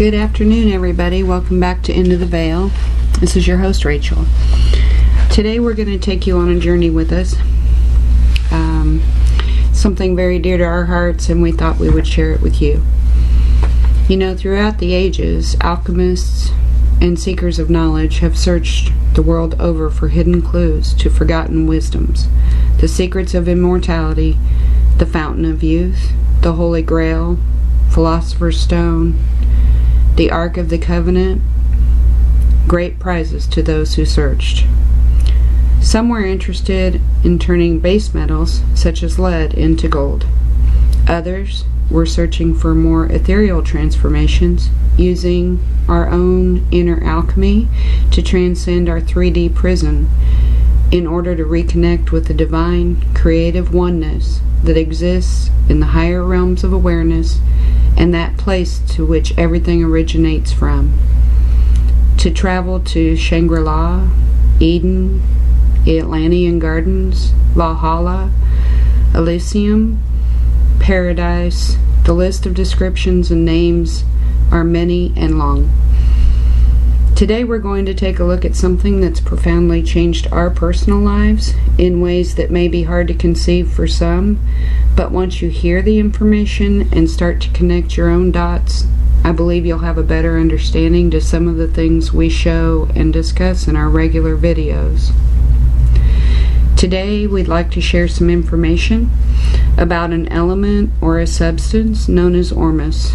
Good afternoon, everybody. Welcome back to Into the Veil. This is your host, Rachel. Today we're going to take you on a journey with us. Something very dear to our hearts, and we thought we would share it with you. You know, throughout the ages, alchemists and seekers of knowledge have searched the world over for hidden clues to forgotten wisdoms, the secrets of immortality, the fountain of youth, the Holy Grail, Philosopher's Stone, the Ark of the Covenant, great prizes to those who searched. Some were interested in turning base metals, such as lead, into gold. Others were searching for more ethereal transformations, using our own inner alchemy to transcend our 3D prison in order to reconnect with the divine, creative oneness that exists in the higher realms of awareness and that place to which everything originates from. To travel to Shangri-La, Eden, Atlantean Gardens, Valhalla, Elysium, Paradise. The list of descriptions and names are many and long. Today we're going to take a look at something that's profoundly changed our personal lives in ways that may be hard to conceive for some, but once you hear the information and start to connect your own dots, I believe you'll have a better understanding to some of the things we show and discuss in our regular videos. Today we'd like to share some information about an element or a substance known as Ormus,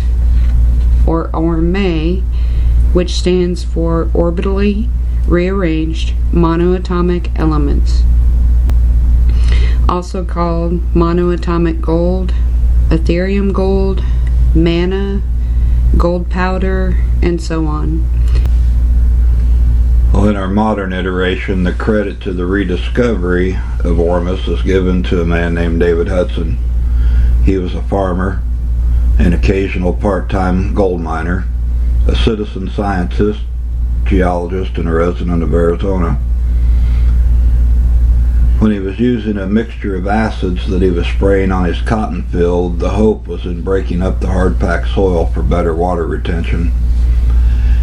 or Orme, which stands for orbitally rearranged monoatomic elements, also called monoatomic gold, ethereum gold, manna, gold powder, and so on. Well, in our modern iteration, the credit to the rediscovery of Ormus is given to a man named David Hudson. He was a farmer, an occasional part-time gold miner, a citizen scientist, geologist, and a resident of Arizona. When he was using a mixture of acids that he was spraying on his cotton field, the hope was in breaking up the hard-packed soil for better water retention.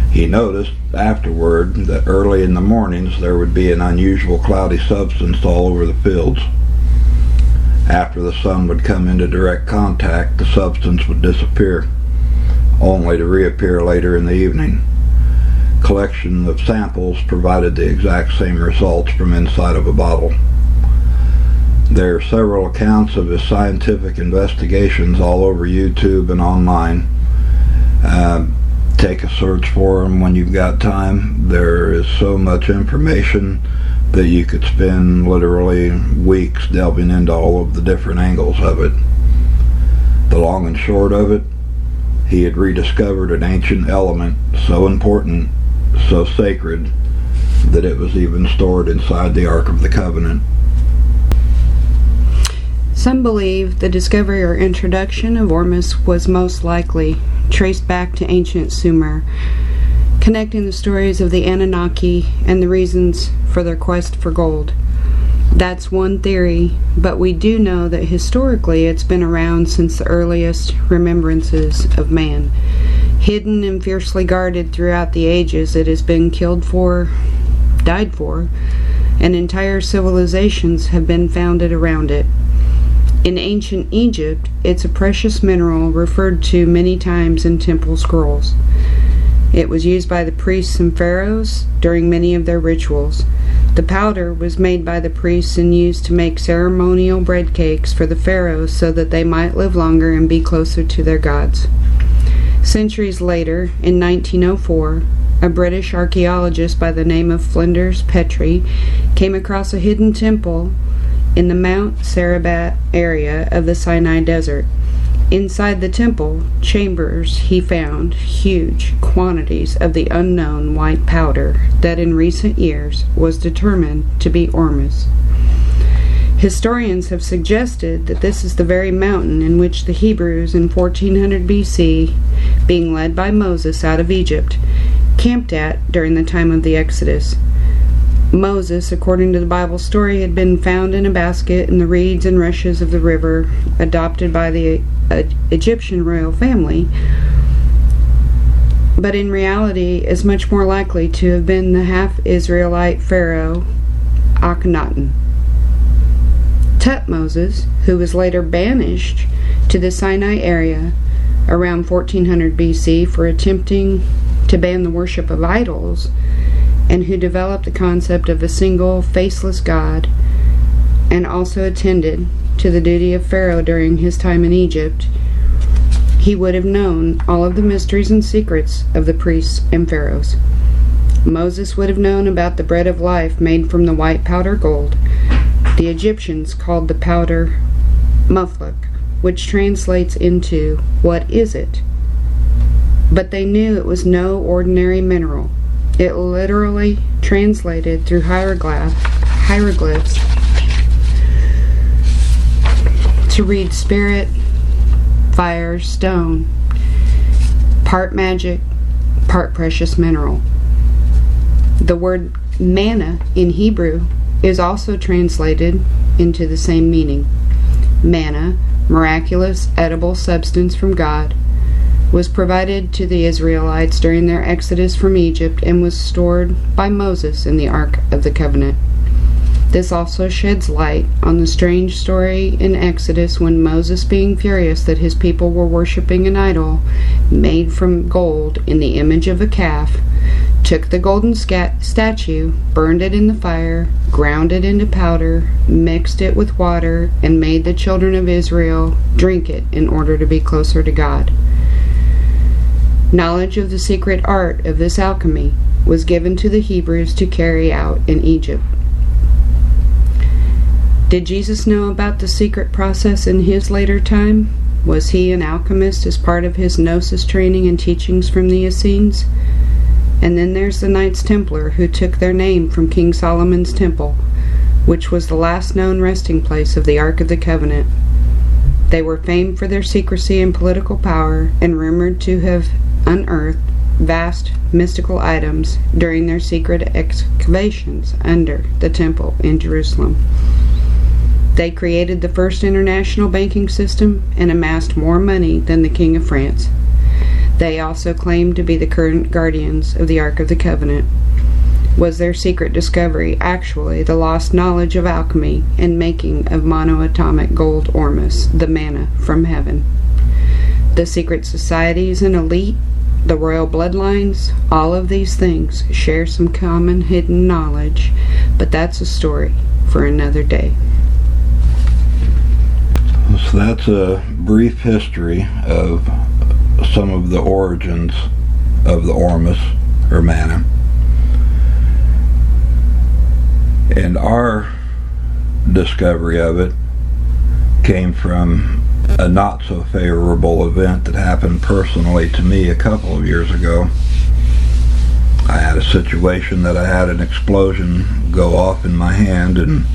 He noticed afterward that early in the mornings there would be an unusual cloudy substance all over the fields. After the sun would come into direct contact, the substance would disappear, only to reappear later in the evening. Collection of samples provided the exact same results from inside of a bottle. There are several accounts of his scientific investigations all over YouTube and online. Take a search for them when you've got time. There is so much information that you could spend literally weeks delving into all of the different angles of it. The long and short of it, he had rediscovered an ancient element so important, so sacred, that it was even stored inside the Ark of the Covenant. Some believe the discovery or introduction of Ormus was most likely traced back to ancient Sumer, connecting the stories of the Anunnaki and the reasons for their quest for gold. That's one theory, but we do know that historically it's been around since the earliest remembrances of man. Hidden and fiercely guarded throughout the ages, it has been killed for, died for, and entire civilizations have been founded around it. In ancient Egypt, it's a precious mineral referred to many times in temple scrolls. It was used by the priests and pharaohs during many of their rituals. The powder was made by the priests and used to make ceremonial bread cakes for the pharaohs so that they might live longer and be closer to their gods. Centuries later, in 1904, a British archaeologist by the name of Flinders Petrie came across a hidden temple in the Mount Sarabat area of the Sinai Desert. Inside the temple chambers he found huge quantities of the unknown white powder that in recent years was determined to be Ormus. Historians have suggested that this is the very mountain in which the Hebrews in 1400 BC, being led by Moses out of Egypt, camped at during the time of the Exodus. Moses, according to the Bible story, had been found in a basket in the reeds and rushes of the river, adopted by the Egyptian royal family. but in reality is much more likely to have been the half-Israelite pharaoh Akhenaten. Tutmosis, who was later banished to the Sinai area around 1400 BC for attempting to ban the worship of idols, and who developed the concept of a single, faceless God, and also attended to the duty of Pharaoh during his time in Egypt, he would have known all of the mysteries and secrets of the priests and pharaohs. Moses would have known about the bread of life made from the white powder gold. The Egyptians called the powder muflak, which translates into, "What is it?" But they knew it was no ordinary mineral. It literally translated through hieroglyphs to read spirit, fire, stone, part magic, part precious mineral. The word manna in Hebrew is also translated into the same meaning. Manna, miraculous edible substance from God, was provided to the Israelites during their exodus from Egypt and was stored by Moses in the Ark of the Covenant. This also sheds light on the strange story in Exodus when Moses, being furious that his people were worshiping an idol made from gold in the image of a calf, took the golden statue, burned it in the fire, ground it into powder, mixed it with water, and made the children of Israel drink it in order to be closer to God. Knowledge of the secret art of this alchemy was given to the Hebrews to carry out in Egypt. Did Jesus know about the secret process in his later time? Was he an alchemist as part of his gnosis training and teachings from the Essenes? And then there's the Knights Templar, who took their name from King Solomon's temple, which was the last known resting place of the Ark of the Covenant. They were famed for their secrecy and political power, and rumored to have unearthed vast mystical items during their secret excavations under the temple in Jerusalem. They created the first international banking system and amassed more money than the King of France. They also claimed to be the current guardians of the Ark of the Covenant. Was their secret discovery actually the lost knowledge of alchemy and making of monoatomic gold Ormus, the manna from heaven? The secret societies and elite, the royal bloodlines, all of these things share some common hidden knowledge, but that's a story for another day. So that's a brief history of some of the origins of the Ormus, or manna. And our discovery of it came from a not so favorable event that happened personally to me a couple of years ago. I had a situation that I had an explosion go off in my hand and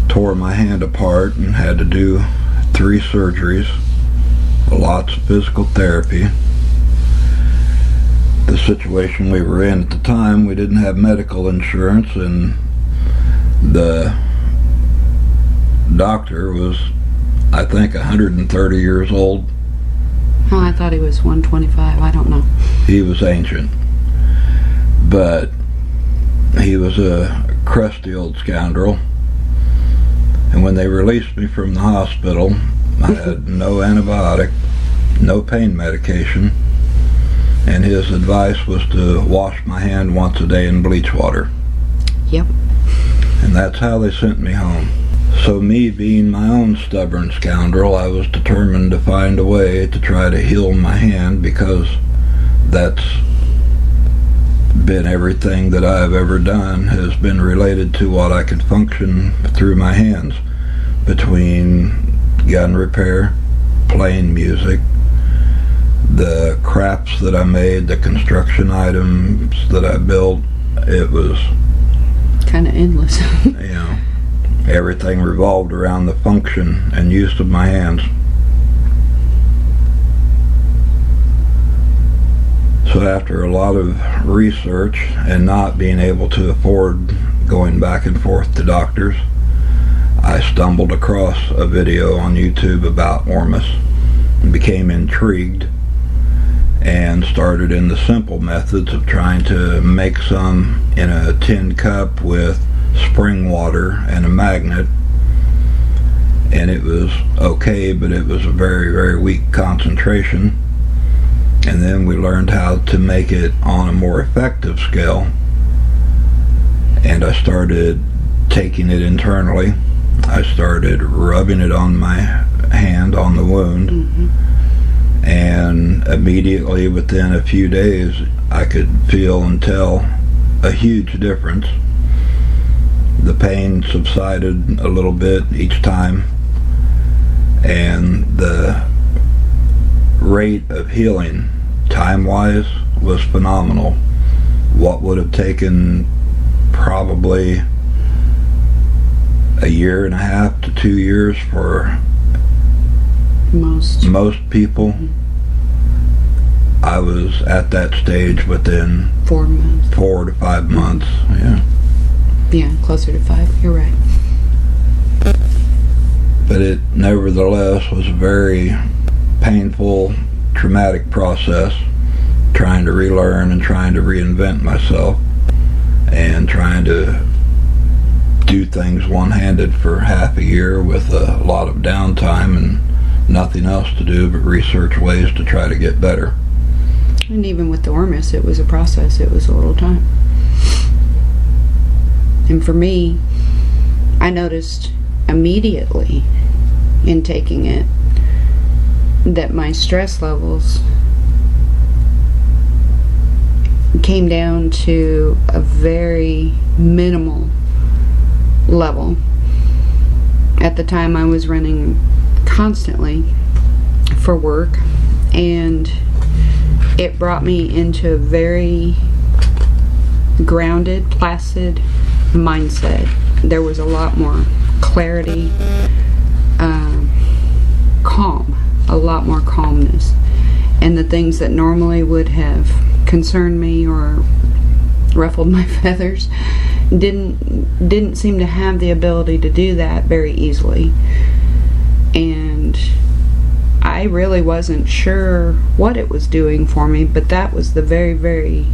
tore my hand apart and had to do 3 surgeries, lots of physical therapy. The situation we were in at the time, we didn't have medical insurance, and the doctor was, I think, 130 years old. Oh, I thought he was 125. I don't know. He was ancient, but he was a crusty old scoundrel. And when they released me from the hospital, I had no antibiotic, no pain medication, and his advice was to wash my hand once a day in bleach water. Yep. And that's how they sent me home. So me being my own stubborn scoundrel, I was determined to find a way to try to heal my hand, because that's been everything that I've ever done has been related to what I could function through my hands, between gun repair, playing music, the crafts that I made, the construction items that I built. It was kind of endless. Everything revolved around the function and use of my hands. So after a lot of research and not being able to afford going back and forth to doctors, I stumbled across a video on YouTube about Ormus and became intrigued, and started in the simple methods of trying to make some in a tin cup with spring water and a magnet, and it was okay, but it was a very, very weak concentration. And then we learned how to make it on a more effective scale, and I started taking it internally. I started rubbing it on my hand on the wound, and immediately within a few days I could feel and tell a huge difference. The pain subsided a little bit each time, and the rate of healing time-wise was phenomenal. What would have taken probably a year and a half to 2 years for most people, I was at that stage within 4 months. 4 to 5 months. Yeah, closer to 5. You're right. But it nevertheless was a very painful, traumatic process, trying to relearn and trying to reinvent myself and trying to do things one-handed for half a year with a lot of downtime and nothing else to do but research ways to try to get better. And even with the Ormus, it was a process. It was a little time. And for me, I noticed immediately in taking it that my stress levels came down to a very minimal level. At the time, I was running constantly for work, and it brought me into a very grounded, placid mindset. There was a lot more clarity, calm, a lot more calmness, and the things that normally would have concerned me or ruffled my feathers didn't seem to have the ability to do that very easily. And I really wasn't sure what it was doing for me, but that was the very, very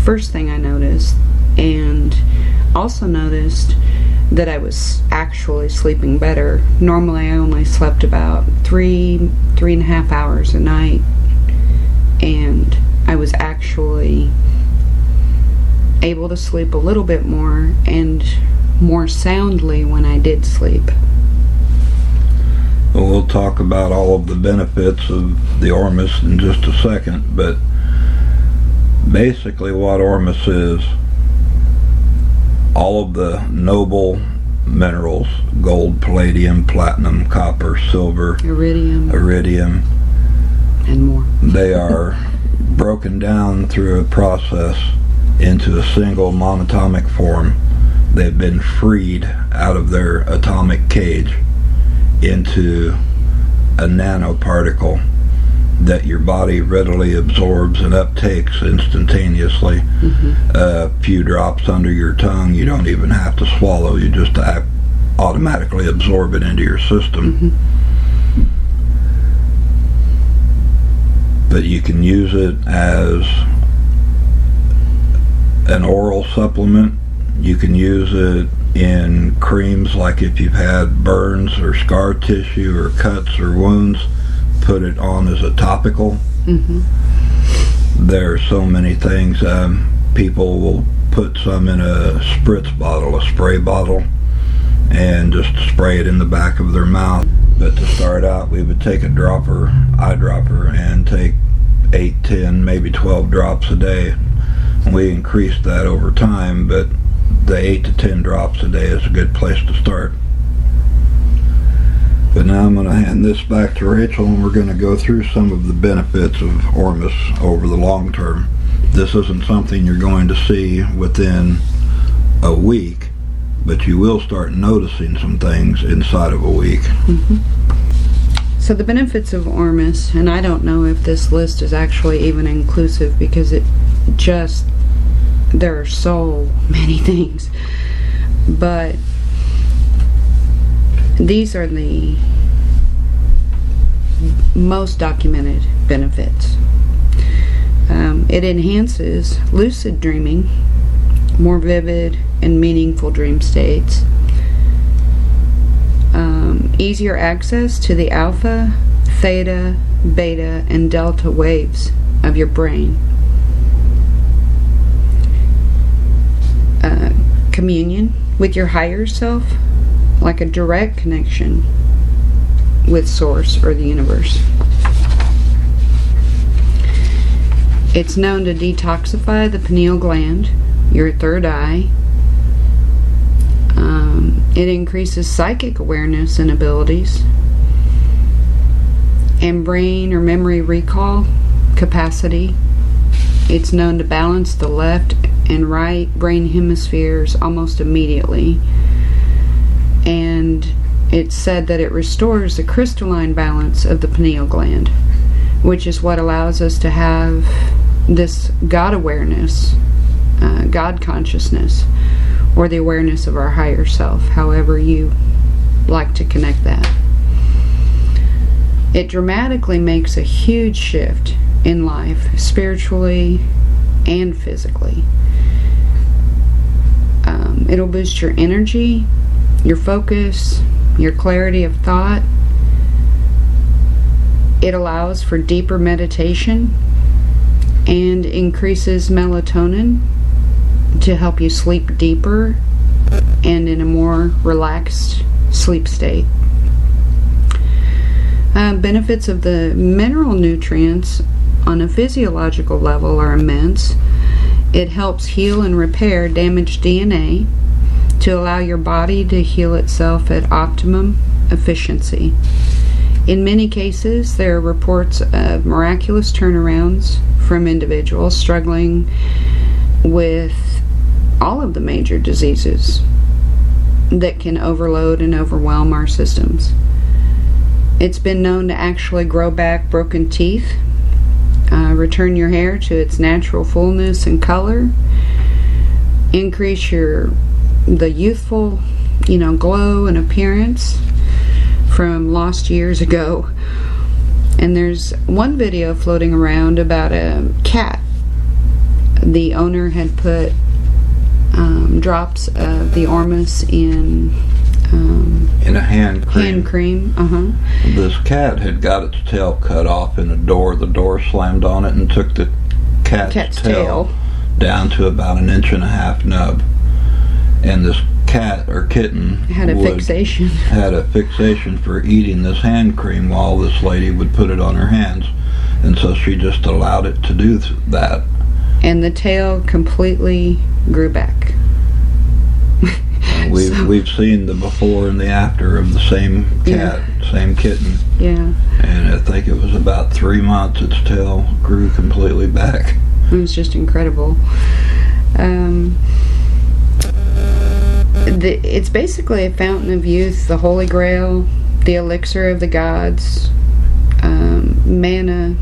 first thing I noticed. And also noticed that I was actually sleeping better. Normally I only slept about 3.5 hours a night, and I was actually able to sleep a little bit more and more soundly when I did sleep. Well, we'll talk about all of the benefits of the Ormus in just a second, but basically what Ormus is, all of the noble minerals, gold, palladium, platinum, copper, silver, iridium, and more. They are broken down through a process into a single monatomic form. They've been freed out of their atomic cage into a nanoparticle that your body readily absorbs and uptakes instantaneously. A few drops under your tongue, you don't even have to swallow, you just automatically absorb it into your system. But you can use it as an oral supplement. You can use it in creams, like if you've had burns or scar tissue or cuts or wounds, put it on as a topical. There are so many things. People will put some in a spritz bottle, a spray bottle, and just spray it in the back of their mouth. But to start out, we would take a eyedropper, and take 8, 10, maybe 12 drops a day. We increased that over time, but the 8 to 10 drops a day is a good place to start. But now I'm going to hand this back to Rachel, and we're going to go through some of the benefits of Ormus over the long term. This isn't something you're going to see within a week, but you will start noticing some things inside of a week. So the benefits of Ormus, and I don't know if this list is actually even inclusive, because there are so many things, but these are the most documented benefits. It enhances lucid dreaming, more vivid and meaningful dream states, easier access to the alpha, theta, beta, and delta waves of your brain, communion with your higher self, like a direct connection with Source or the universe. It's known to detoxify the pineal gland, your third eye. It increases psychic awareness and abilities, and brain or memory recall capacity. It's known to balance the left and right brain hemispheres almost immediately. And it's said that it restores the crystalline balance of the pineal gland, which is what allows us to have this God awareness, God consciousness, or the awareness of our higher self, however you like to connect that. It dramatically makes a huge shift in life, spiritually and physically. It'll boost your energy, your focus, your clarity of thought. It allows for deeper meditation and increases melatonin to help you sleep deeper and in a more relaxed sleep state. Benefits of the mineral nutrients on a physiological level are immense. It helps heal and repair damaged DNA to allow your body to heal itself at optimum efficiency. In many cases, there are reports of miraculous turnarounds from individuals struggling with all of the major diseases that can overload and overwhelm our systems. It's been known to actually grow back broken teeth, return your hair to its natural fullness and color, increase the youthful, glow and appearance from lost years ago. And there's one video floating around about a cat. The owner had put drops of the Ormus in a hand cream. This cat had got its tail cut off in a door. The door slammed on it and took the cat's tail down to about 1.5 inch nub. And this cat or kitten had a fixation for eating this hand cream while this lady would put it on her hands, and so she just allowed it to do that. And the tail completely grew back. We've seen the before and the after of the same cat, same kitten. Yeah. And I think it was about 3 months its tail grew completely back. It was just incredible. It's basically a fountain of youth, the Holy Grail, the elixir of the gods, mana.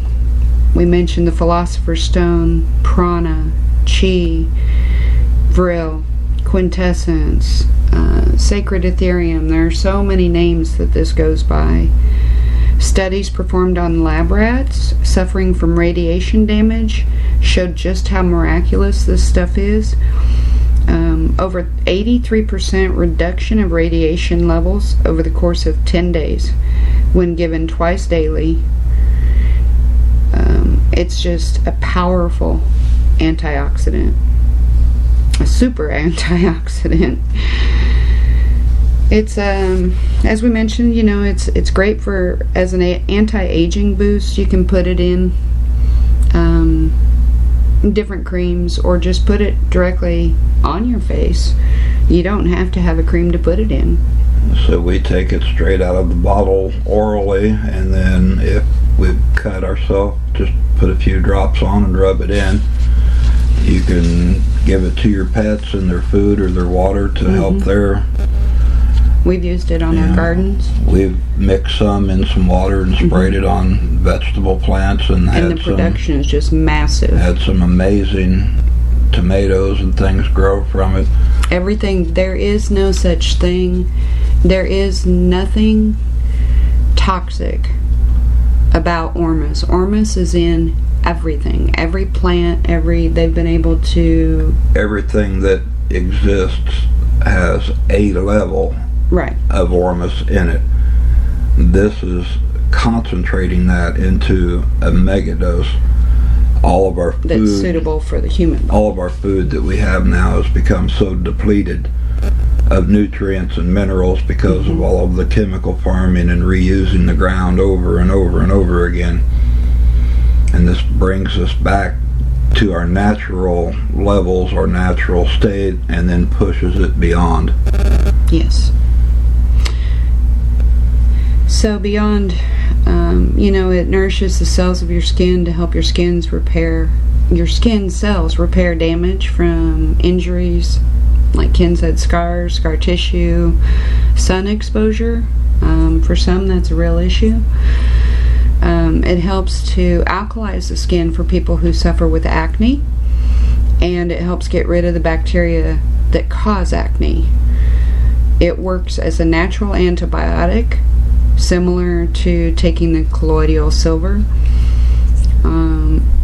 We mentioned the Philosopher's Stone, prana, chi, vril, quintessence, sacred ethereum. There are so many names that this goes by. Studies performed on lab rats suffering from radiation damage showed just how miraculous this stuff is. Over 83% reduction of radiation levels over the course of 10 days when given twice daily. It's just a powerful antioxidant, a super antioxidant. It's as we mentioned, it's great for as an anti-aging boost. You can put it in different creams or just put it directly on your face. You don't have to have a cream to put it in. So we take it straight out of the bottle orally, and then if we've cut ourselves, just put a few drops on and rub it in. You can give it to your pets in their food or their water to help their... We've used it on our gardens. We've mixed some in some water and sprayed it on vegetable plants, and the production is just massive. Had some amazing tomatoes and things grow from it. Everything. There is no such thing. There is nothing toxic about Ormus. Ormus is in everything, every plant, they've been able to... Everything that exists has a level Right. of Ormus in it. This is concentrating that into a megadose. All of our food, That's suitable for the human body. all of our food that we have now has become so depleted of nutrients and minerals because of all of the chemical farming and reusing the ground over and over and over again. And this brings us back to our natural levels, our natural state, and then pushes it beyond. Yes. So beyond, it nourishes the cells of your skin to help your skin cells repair damage from injuries, like Ken said, scars, scar tissue, sun exposure. For some, that's a real issue. It helps to alkalize the skin for people who suffer with acne, and it helps get rid of the bacteria that cause acne. It works as a natural antibiotic, similar to taking the colloidal silver.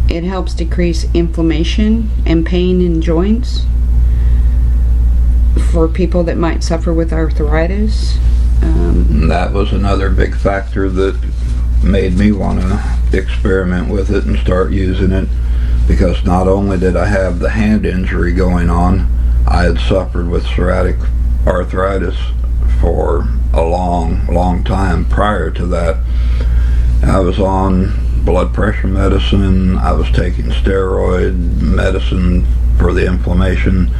It helps decrease inflammation and pain in joints for people that might suffer with arthritis. That was another big factor that made me want to experiment with it and start using it, because not only did I have the hand injury going on, I had suffered with psoriatic arthritis for a long time prior to that. I was on blood pressure medicine, I was taking steroid medicine for the inflammation.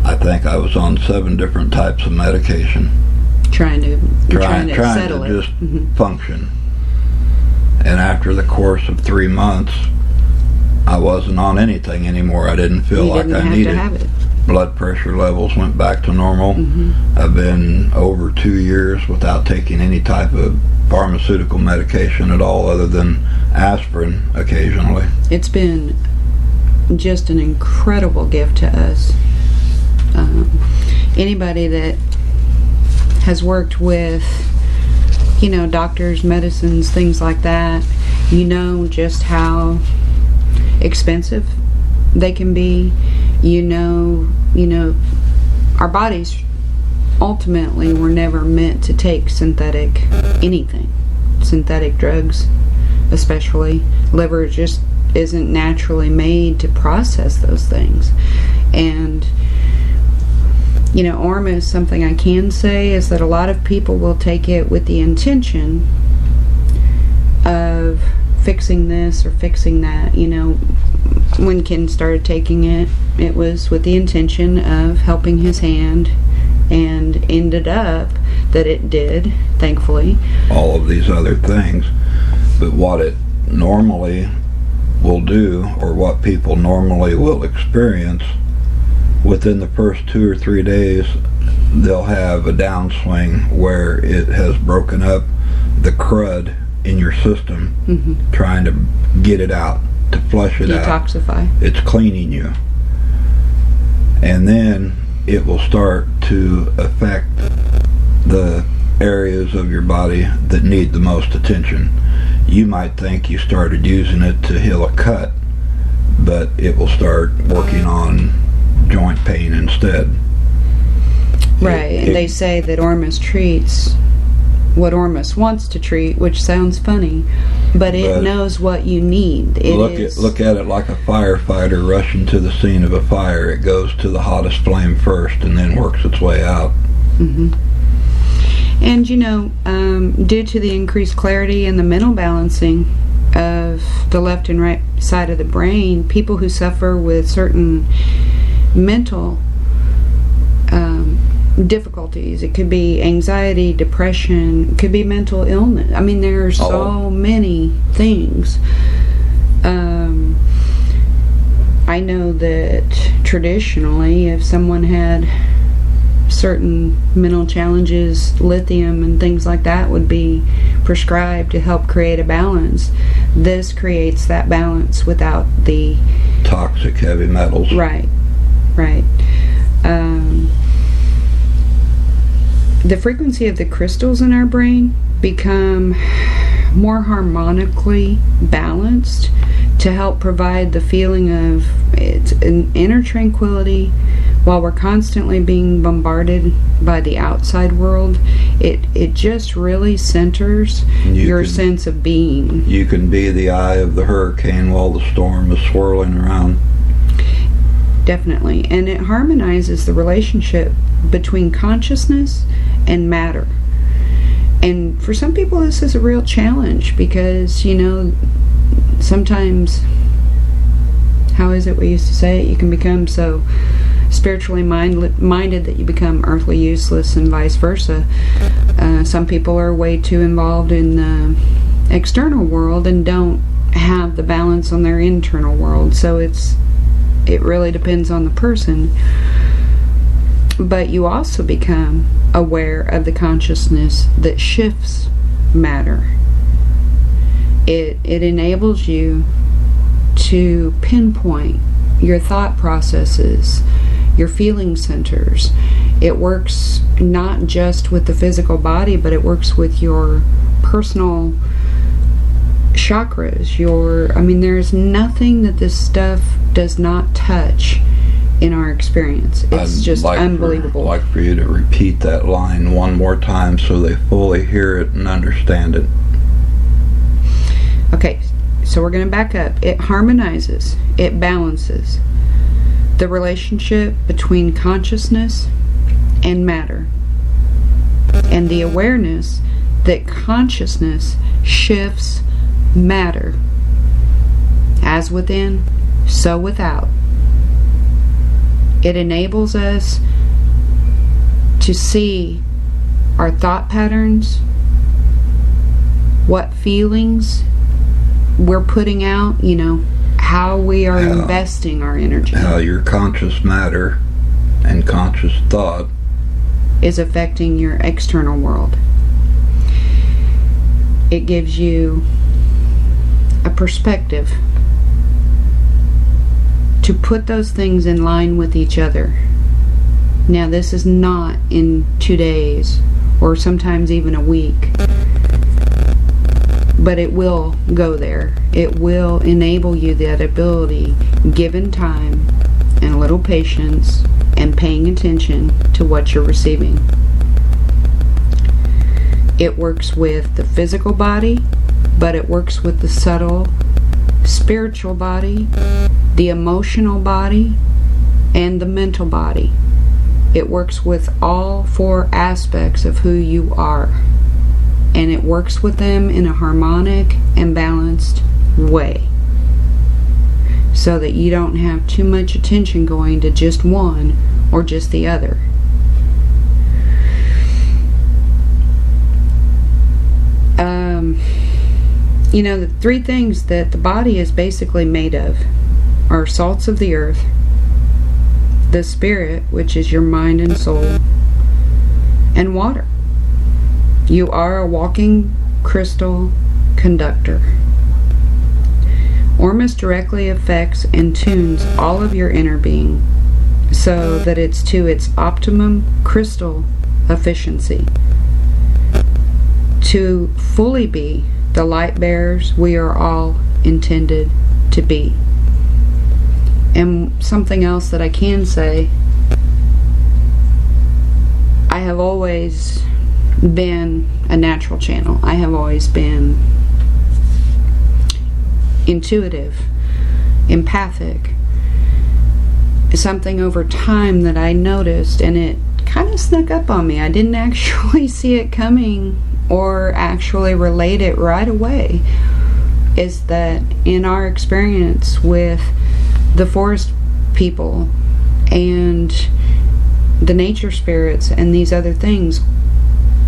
I think I was on 7 different types of medication. Trying to to settle it. just function. And after the course of 3 months, I wasn't on anything anymore. I didn't feel like I needed it. Blood pressure levels went back to normal. I've been over 2 years without taking any type of pharmaceutical medication at all, other than aspirin occasionally. It's been just an incredible gift to us. Anybody that has worked with, doctors, medicines, things like that, just how expensive they can be. Our bodies ultimately were never meant to take synthetic drugs, especially. Liver just isn't naturally made to process those things. And Ormus, something I can say is that a lot of people will take it with the intention of fixing this or fixing that. When Ken started taking it, it was with the intention of helping his hand, and ended up that it did, thankfully. All of these other things. But what it normally will do, or what people normally will experience, within the first 2 or 3 days, they'll have a downswing where it has broken up the crud in your system, trying to get it out, to flush it out. Detoxify. It's cleaning you. And then it will start to affect the areas of your body that need the most attention. You might think you started using it to heal a cut, but it will start working on joint pain instead. Right, and they say that Ormus treats what Ormus wants to treat, which sounds funny, but it knows what you need. Look at it like a firefighter rushing to the scene of a fire. It goes to the hottest flame first and then works its way out. And due to the increased clarity and the mental balancing of the left and right side of the brain, people who suffer with certain mental difficulties, it could be anxiety, depression, it could be mental illness. I mean, there are so many things. I know that traditionally, if someone had certain mental challenges, lithium and things like that would be prescribed to help create a balance. This creates that balance without the toxic heavy metals. Right. The frequency of the crystals in our brain become more harmonically balanced to help provide the feeling of it's an inner tranquility while we're constantly being bombarded by the outside world. It just really centers your sense of being. You can be the eye of the hurricane while the storm is swirling around. Definitely. And it harmonizes the relationship between consciousness and matter. And for some people this is a real challenge because, sometimes, how is it we used to say it? You can become so spiritually minded that you become earthly useless, and vice versa. Some people are way too involved in the external world and don't have the balance on their internal world. So it really depends on the person. But you also become aware of the consciousness that shifts matter. It enables you to pinpoint your thought processes, your feeling centers. It works not just with the physical body, but it works with your personal chakras. There's nothing that this stuff does not touch in our experience. It's just unbelievable. I'd like for you to repeat that line one more time so they fully hear it and understand it. Okay, so we're going to back up. It harmonizes, it balances the relationship between consciousness and matter, and the awareness that consciousness shifts matter, as within, so without. It enables us to see our thought patterns, what feelings we're putting out, how we are investing our energy. How your conscious matter and conscious thought is affecting your external world. It gives you a perspective to put those things in line with each other. Now, this is not in 2 days or sometimes even a week, but it will go there. It will enable you that ability, given time and a little patience and paying attention to what you're receiving. It works with the physical body, but it works with the subtle spiritual body, the emotional body, and the mental body. It works with all 4 aspects of who you are, and it works with them in a harmonic and balanced way, so that you don't have too much attention going to just one or just the other. The 3 things that the body is basically made of are salts of the earth, the spirit, which is your mind and soul, and water. You are a walking crystal conductor. Ormus directly affects and tunes all of your inner being so that it's to its optimum crystal efficiency. To fully be the light bearers we are all intended to be. And something else that I can say, I have always been a natural channel. I have always been intuitive, empathic. Something over time that I noticed, and it kind of snuck up on me. I didn't actually see it coming or actually relate it right away, is that in our experience with the forest people and the nature spirits and these other things,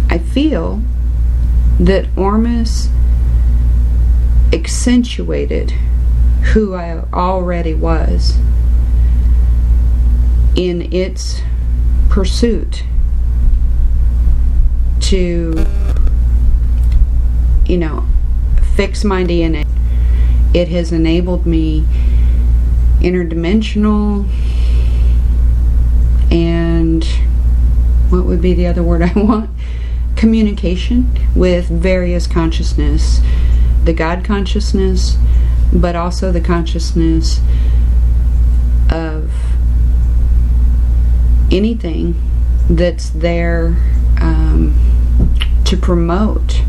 I feel that Ormus accentuated who I already was in its pursuit to, fix my DNA. It has enabled me interdimensional, and what would be the other word I want? Communication with various consciousness. The God consciousness, but also the consciousness of anything that's there to promote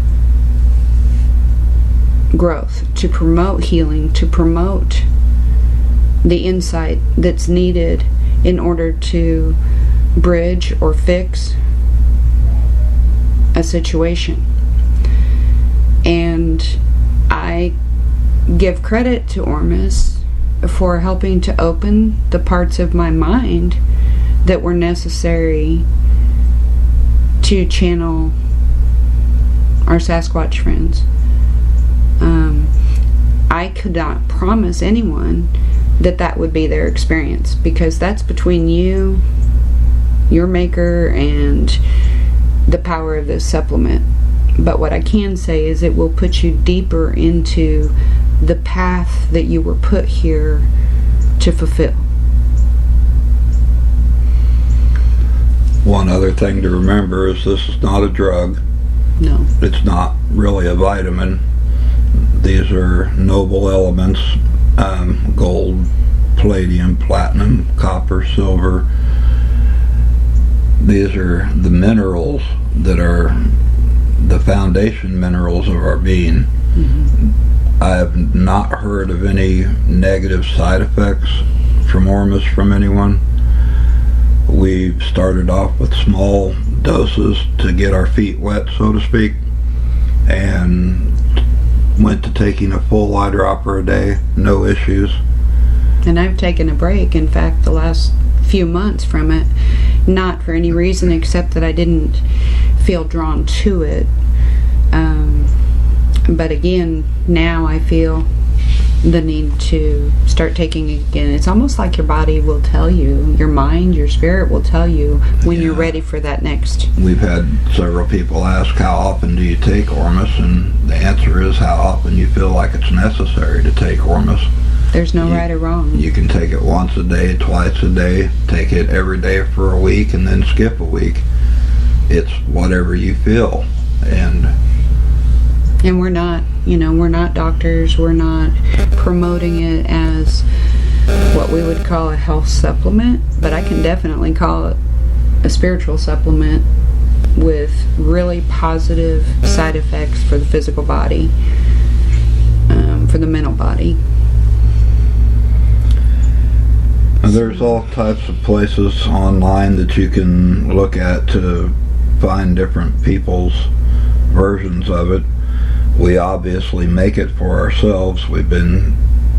growth, to promote healing, to promote the insight that's needed in order to bridge or fix a situation. And I give credit to Ormus for helping to open the parts of my mind that were necessary to channel our Sasquatch friends. I could not promise anyone that would be their experience, because that's between you, your maker, and the power of this supplement. But what I can say is it will put you deeper into the path that you were put here to fulfill. One other thing to remember is this is not a drug. No. It's not really a vitamin. These are noble elements, gold, palladium, platinum, copper, silver. These are the minerals that are the foundation minerals of our being. I have not heard of any negative side effects from Ormus from anyone. We've started off with small doses to get our feet wet, so to speak, and went to taking a full eyedropper a day, no issues. And I've taken a break, in fact, the last few months from it, not for any reason except that I didn't feel drawn to it. But again, now I feel the need to start taking it again. It's almost like your body will tell you, your mind, your spirit will tell you when you're ready for that next. We've had several people ask, how often do you take Ormus? And the answer is how often you feel like it's necessary to take Ormus. There's no right or wrong. You can take it once a day, twice a day, take it every day for a week, and then skip a week. It's whatever you feel. And we're not doctors. We're not promoting it as what we would call a health supplement, but I can definitely call it a spiritual supplement with really positive side effects for the physical body, for the mental body. There's all types of places online that you can look at to find different people's versions of it. We obviously make it for ourselves. We've been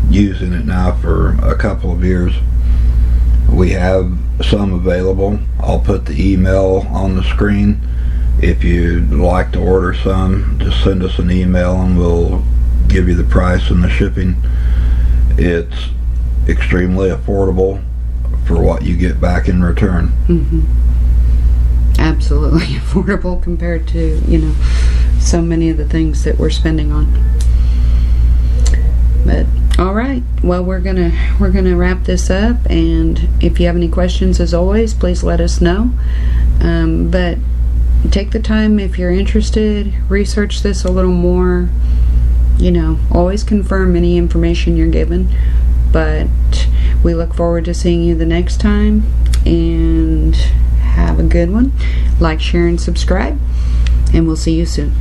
using it now for a couple of years. We have some available. I'll put the email on the screen. If you'd like to order some, just send us an email and we'll give you the price and the shipping. It's extremely affordable for what you get back in return. Absolutely affordable compared to, so many of the things that we're spending on. But all right, well, we're gonna wrap this up, and if you have any questions, as always, please let us know. But take the time, if you're interested, research this a little more. Always confirm any information you're given. But we look forward to seeing you the next time, and have a good one. Like, share, and subscribe, and we'll see you soon.